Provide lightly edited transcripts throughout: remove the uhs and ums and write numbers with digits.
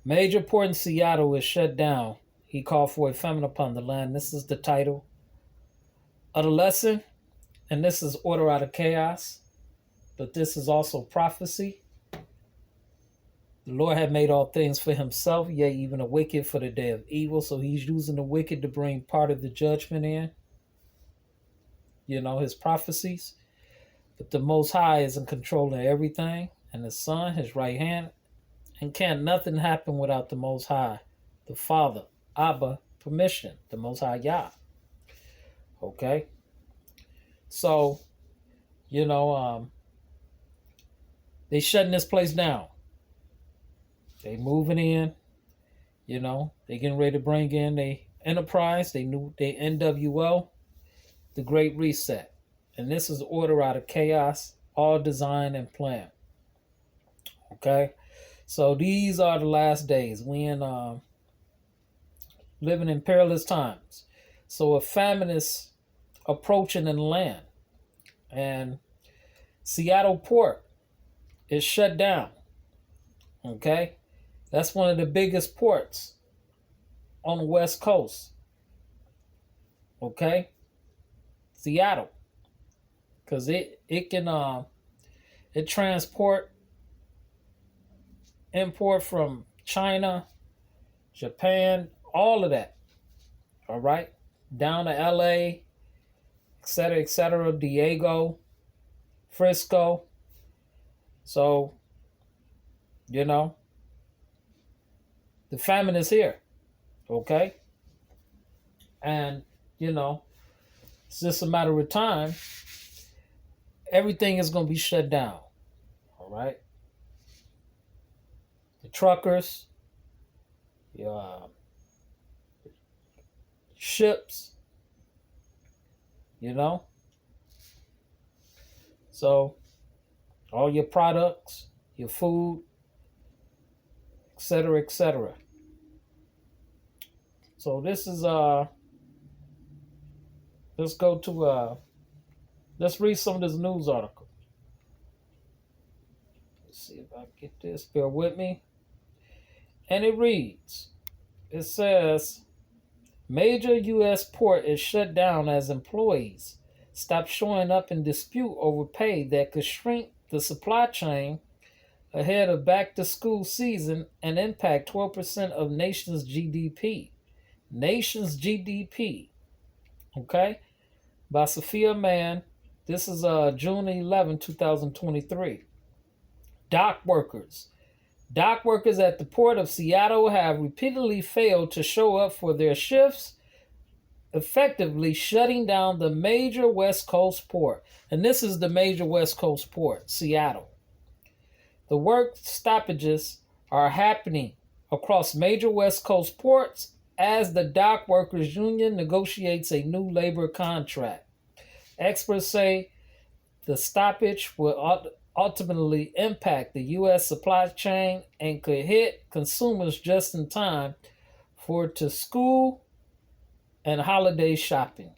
Major port in Seattle is shut down. He called for a famine upon the land. This is the title of the lesson, and this is order out of chaos, but this is also prophecy. The Lord had made all things for himself, yea, even the wicked for the day of evil. So he's using the wicked to bring part of the judgment in, his prophecies. But the Most High is in control of everything, and the Son, his right hand, and can't nothing happen without the Most High, the Father, Abba, permission, the Most High Yah. Okay? So, they shutting this place down. They moving in, they getting ready to bring in the enterprise, they NWO, the Great Reset. And this is order out of chaos, all design and plan. Okay? So these are the last days. We living in perilous times. So a famine is approaching in the land. And Seattle port is shut down. Okay? That's one of the biggest ports on the West Coast. Okay? Seattle. Because it can transport, import from China, Japan, all of that. All right? Down to LA, etc., Diego, Frisco. So, the famine is here. Okay? And, it's just a matter of time. Everything is going to be shut down. All right? The truckers, your ships, So, all your products, your food, etc., etc. So this is let's go to let's read some of this news article. Let's see if I get this. Bear with me. And it reads, it says, major U.S. port is shut down as employees stop showing up in dispute over pay that could shrink the supply chain ahead of back-to-school season and impact 12% of nation's GDP. Nation's GDP. Okay? By Sophia Mann. This is June 11, 2023. Dock workers. Dock workers at the Port of Seattle have repeatedly failed to show up for their shifts, effectively shutting down the major West Coast port. And this is the major West Coast port, Seattle. The work stoppages are happening across major West Coast ports as the Dock Workers Union negotiates a new labor contract. Experts say the stoppage will ultimately impact the U.S. supply chain and could hit consumers just in time for to school and holiday shopping.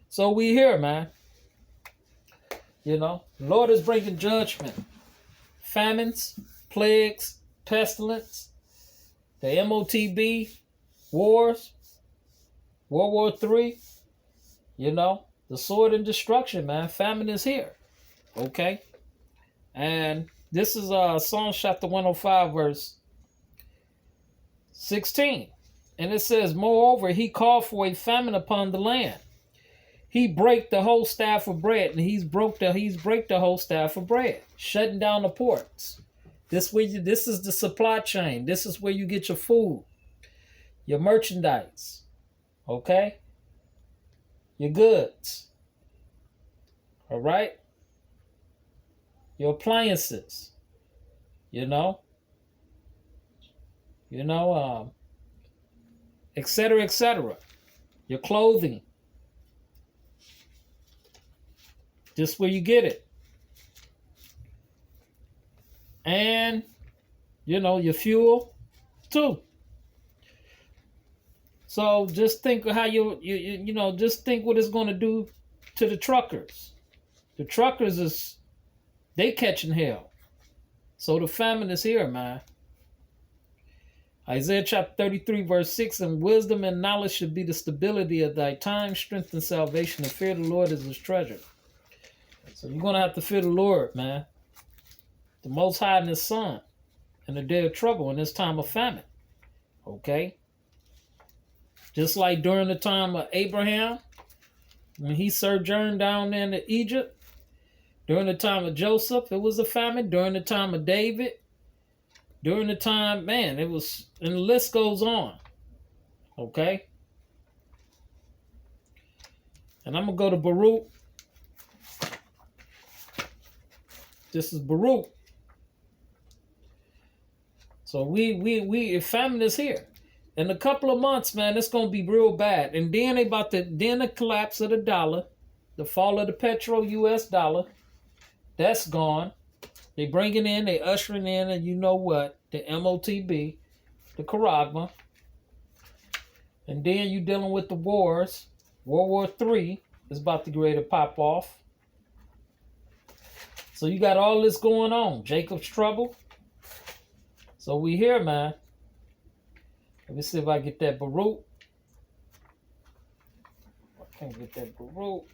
So we here, man. The Lord is bringing judgment. Famines, plagues, pestilence, the MOTB, wars, World War III, the sword and destruction, man. Famine is here. Okay? And this is Psalm chapter 105, verse 16. And it says, moreover, he called for a famine upon the land. He break the whole staff of bread, and he's break the whole staff of bread, shutting down the ports. This is the supply chain. This is where you get your food, your merchandise, okay? Your goods, all right? Your appliances, etc., etc. Your clothing. Just where you get it. And, your fuel, too. So just think of how just think what it's going to do to the truckers. The truckers they catching hell. So the famine is here, man. Isaiah chapter 33, verse 6, and wisdom and knowledge should be the stability of thy time, strength and salvation, and fear of the Lord is his treasure. So you're going to have to fear the Lord, man. The Most High and his Son in the day of trouble, in this time of famine. Okay? Just like during the time of Abraham, when he sojourned down there in Egypt, during the time of Joseph, it was a famine. During the time of David, during the time, man, it was, and the list goes on. Okay? And I'm going to go to Baruch. This is Baruch. So if famine is here. In a couple of months, man, it's going to be real bad. And then the collapse of the dollar, the fall of the petro U.S. dollar, that's gone. They bringing in, they ushering in, and you know what? The MOTB, the Karagma. And then you dealing with the wars. World War III is about to get ready to pop off. So you got all this going on. Jacob's trouble. So we here, man. Let me see if I get that Baruch. I can't get that Baruch.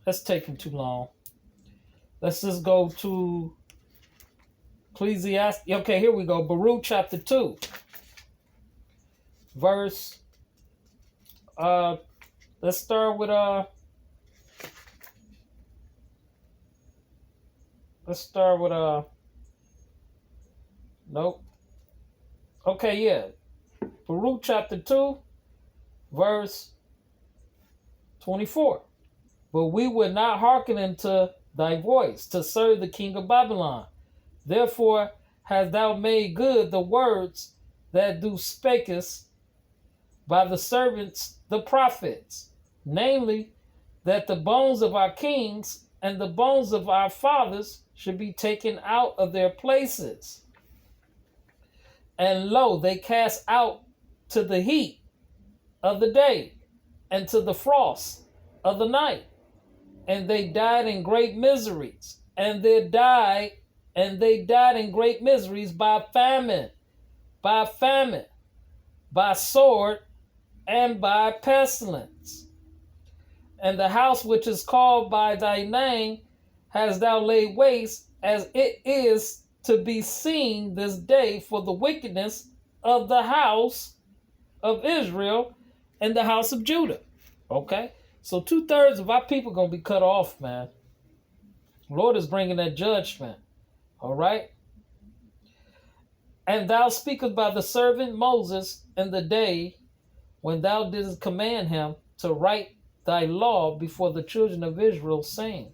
That's taking too long. Let's just go to Ecclesiastes. Okay, here we go. Baruch chapter 2. Verse. Let's start with nope. Okay, yeah. Baruch chapter 2, verse 24. But we would not hearken unto thy voice to serve the king of Babylon. Therefore hast thou made good the words that thou spakest by the servants the prophets, namely, that the bones of our kings and the bones of our fathers should be taken out of their places. And lo, they cast out to the heat of the day and to the frost of the night. And they died in great miseries. And they died in great miseries by famine, by sword, and by pestilence. And the house which is called by thy name hast thou laid waste, as it is to be seen this day for the wickedness of the house of Israel and the house of Judah. Okay? So 2/3 of our people are going to be cut off, man. The Lord is bringing that judgment. All right? And thou speakest by the servant Moses in the day when thou didst command him to write thy law before the children of Israel, saying.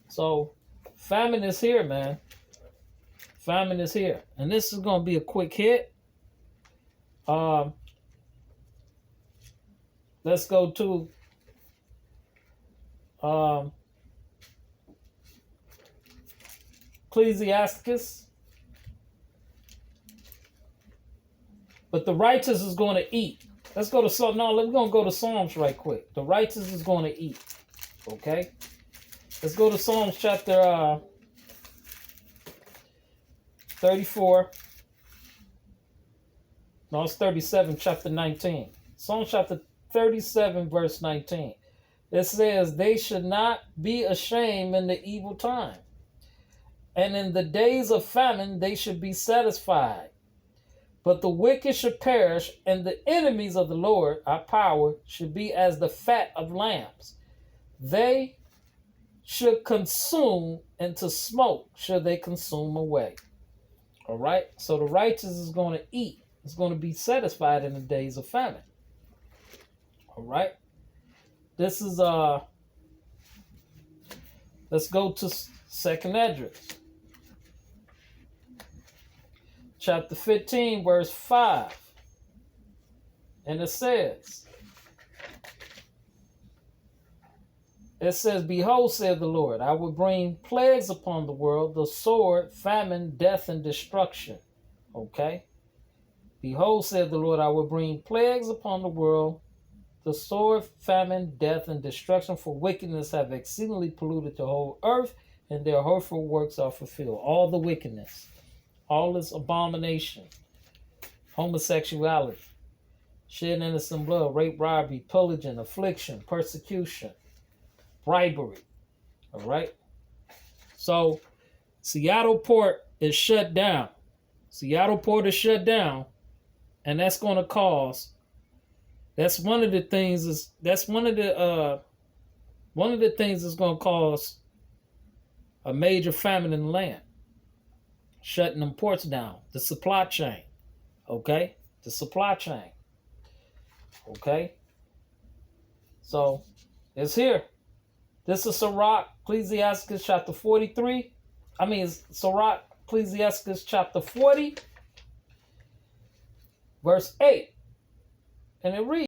So famine is here, man. Famine is here. And this is going to be a quick hit. Let's go to Ecclesiastes. But the righteous is going to eat. Let's go to Psalms. No, we're going to go to Psalms right quick. The righteous is going to eat. Okay? Let's go to Psalms chapter 34. No, it's 37, chapter 19. Psalms chapter 37, verse 19. It says, they should not be ashamed in the evil time. And in the days of famine, they should be satisfied. But the wicked should perish, and the enemies of the Lord, our power, should be as the fat of lambs. They should consume, and to smoke should they consume away. All right? So the righteous is going to eat. It's going to be satisfied in the days of famine. All right? This is, let's go to 2nd Esdras. Chapter 15, verse 5. And it says, behold, saith the Lord, I will bring plagues upon the world, the sword, famine, death, and destruction. Okay? Behold, saith the Lord, I will bring plagues upon the world, the sword, famine, death, and destruction, for wickedness have exceedingly polluted the whole earth, and their hurtful works are fulfilled. All the wickedness. all this abomination, homosexuality, shedding innocent blood, rape, robbery, pillaging, affliction, persecution, bribery. All right. So Seattle port is shut down. Seattle port is shut down, and that's going to cause. That's one of the things. One of the things that's going to cause a major famine in the land. Shutting them ports down. The supply chain. Okay, the supply chain. Okay. So it's here. This is Sirach, Ecclesiastes chapter 43. Sirach, Ecclesiastes chapter 40, verse 8. And it reads.